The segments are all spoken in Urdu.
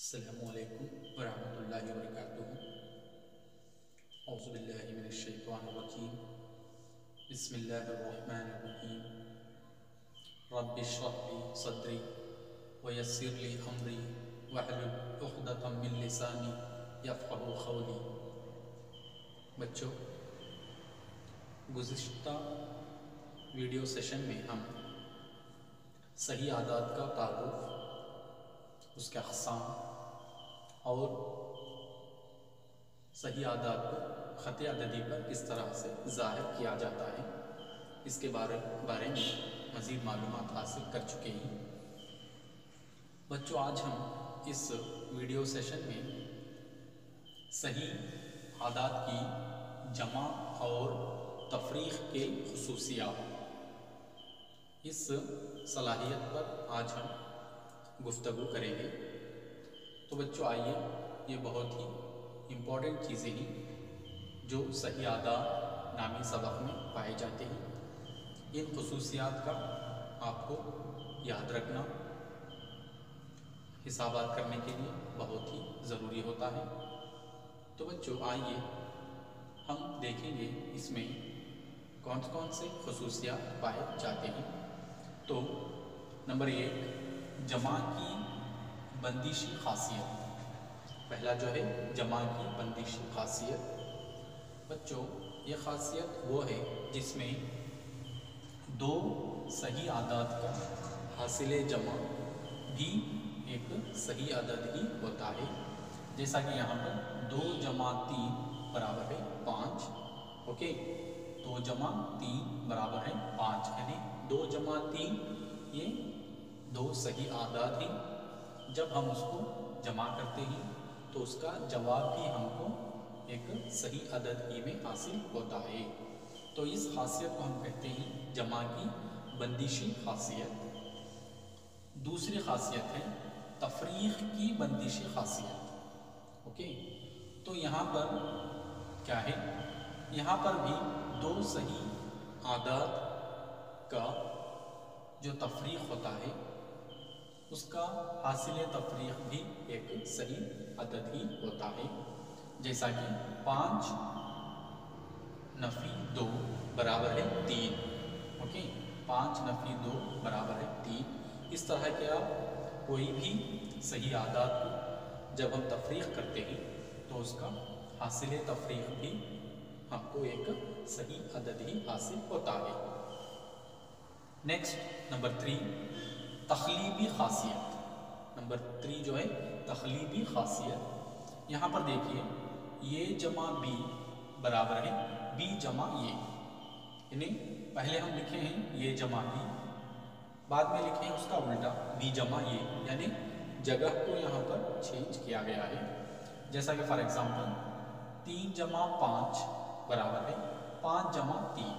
السلام علیکم ورحمۃ اللہ وبرکاتہ۔ اعوذ باللہ من الشیطان الرجیم، بسم اللہ الرحمن الرحیم۔ رب اشرح لی صدری ویسر لی امری واحلل عقدۃ من لسانی یفقہوا قولی۔ بچوں، گزشتہ ویڈیو سیشن میں ہم صحیح عادات کا تعارف، اس کے اقسام اور صحیح عادات کو خط عددی پر کس طرح سے ظاہر کیا جاتا ہے، اس کے بارے میں مزید معلومات حاصل کر چکے ہیں۔ بچوں، آج ہم اس ویڈیو سیشن میں صحیح عادات کی جمع اور تفریق کے خصوصیات، اس صلاحیت پر آج ہم گفتگو کریں گے۔ تو بچوں آئیے، یہ بہت ہی امپورٹنٹ چیزیں ہیں جو صحیح عادات نامی سبق میں پائے جاتے ہیں۔ ان خصوصیات کا آپ کو یاد رکھنا حسابات کرنے کے لیے بہت ہی ضروری ہوتا ہے۔ تو بچوں آئیے ہم دیکھیں گے اس میں کون سے خصوصیات پائے جاتے ہیں۔ تو نمبر 1، جمع کی بندشی خاصیت۔ پہلا جو ہے جمع کی بندشی خاصیت۔ بچوں، یہ خاصیت وہ ہے جس میں دو صحیح عادات کا حاصل جمع بھی ایک صحیح عدد ہی ہوتا ہے۔ جیسا کہ یہاں پر 2 جمع 3 برابر ہے 5۔ اوکے، 2 جمع 3 برابر ہے 5، یعنی 2 جمع 3 یہ 2 صحیح عادات ہیں۔ جب ہم اس کو جمع کرتے ہیں تو اس کا جواب بھی ہم کو ایک صحیح عدد ہی میں حاصل ہوتا ہے۔ تو اس خاصیت کو ہم کہتے ہیں جمع کی بندشی خاصیت۔ دوسری خاصیت ہے تفریق کی بندشی خاصیت۔ اوکے، تو یہاں پر کیا ہے، یہاں پر بھی 2 صحیح عادات کا جو تفریق ہوتا ہے اس کا حاصل تفریق بھی ایک صحیح عدد ہی ہوتا ہے۔ جیسا کہ 5 نفی 2 برابر ہے 3۔ اوکے، 5 نفی 2 برابر ہے 3۔ اس طرح کے آپ کوئی بھی صحیح عادات کو جب ہم تفریق کرتے ہیں تو اس کا حاصل تفریق بھی ہم کو ایک صحیح عدد ہی حاصل ہوتا ہے۔ نیکسٹ نمبر 3، تخلیبی خاصیت۔ نمبر 3 جو ہے تخلیبی خاصیت۔ یہاں پر دیکھیے، یہ جمع بی برابر ہے بی جمع یہ، یعنی پہلے ہم لکھے ہیں یہ جمع بی، بعد میں لکھے ہیں اس کا الٹا بی جمع یہ، یعنی جگہ کو یہاں پر چینج کیا گیا ہے۔ جیسا کہ فار ایگزامپل 3 جمع 5 برابر ہے 5 جمع 3۔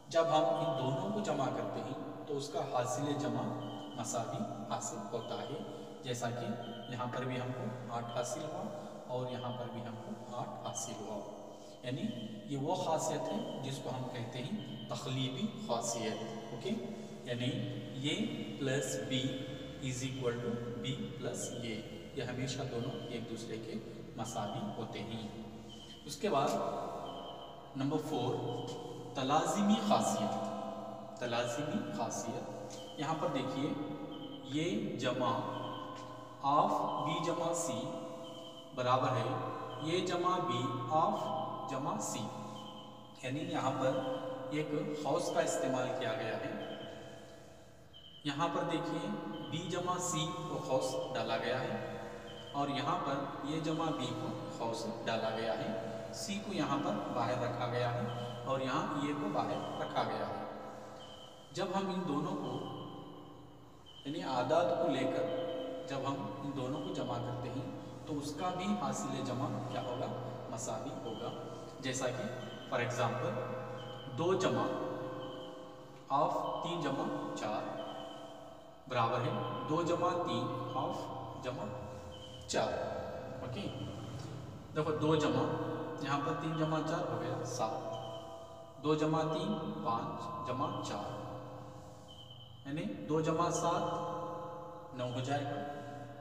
جب ہم ان دونوں کو جمع کرتے ہیں تو اس کا حاصل جمع مساوی حاصل ہوتا ہے۔ جیسا کہ یہاں پر بھی ہم کو 8 حاصل ہوا اور یہاں پر بھی ہم کو 8 حاصل ہوا، یعنی یہ وہ خاصیت ہے جس کو ہم کہتے ہیں تخلیبی خاصیت۔ اوکے، یعنی یہ plus B is equal to B plus یہ ہمیشہ دونوں ایک دوسرے کے مساوی ہوتے ہیں۔ اس کے بعد نمبر 4، تلازمی خاصیت۔ تلازمی خاصیت، یہاں پر دیکھیے یہ جمع آف بی جمع سی برابر ہے یہ جمع بی آف جمع سی، یعنی یہاں پر ایک قوس کا استعمال کیا گیا ہے۔ یہاں پر دیکھیے بی جمع سی کو قوس ڈالا گیا ہے اور یہاں پر یہ جمع بی کو قوس ڈالا گیا ہے، سی کو یہاں پر باہر رکھا گیا ہے اور یہاں یہ کو باہر رکھا گیا ہے۔ جب ہم ان دونوں کو یعنی اعداد کو لے کر جب ہم ان دونوں کو جمع کرتے ہیں تو اس کا بھی حاصل جمع کیا ہوگا، مساوی ہوگا۔ جیسا کہ فار ایگزامپل 2 جمع آف 3 جمع 4 برابر ہے 2 جمع 3 آف جمع 4۔ اوکے، دیکھو 2 جمع یہاں پر 3 جمع 4 ہو گیا 7، 2 جمع 3 5 جمع 4، یعنی 2 جمع 7 9 ہو جائے گا،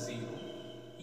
0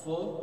4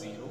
0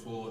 4।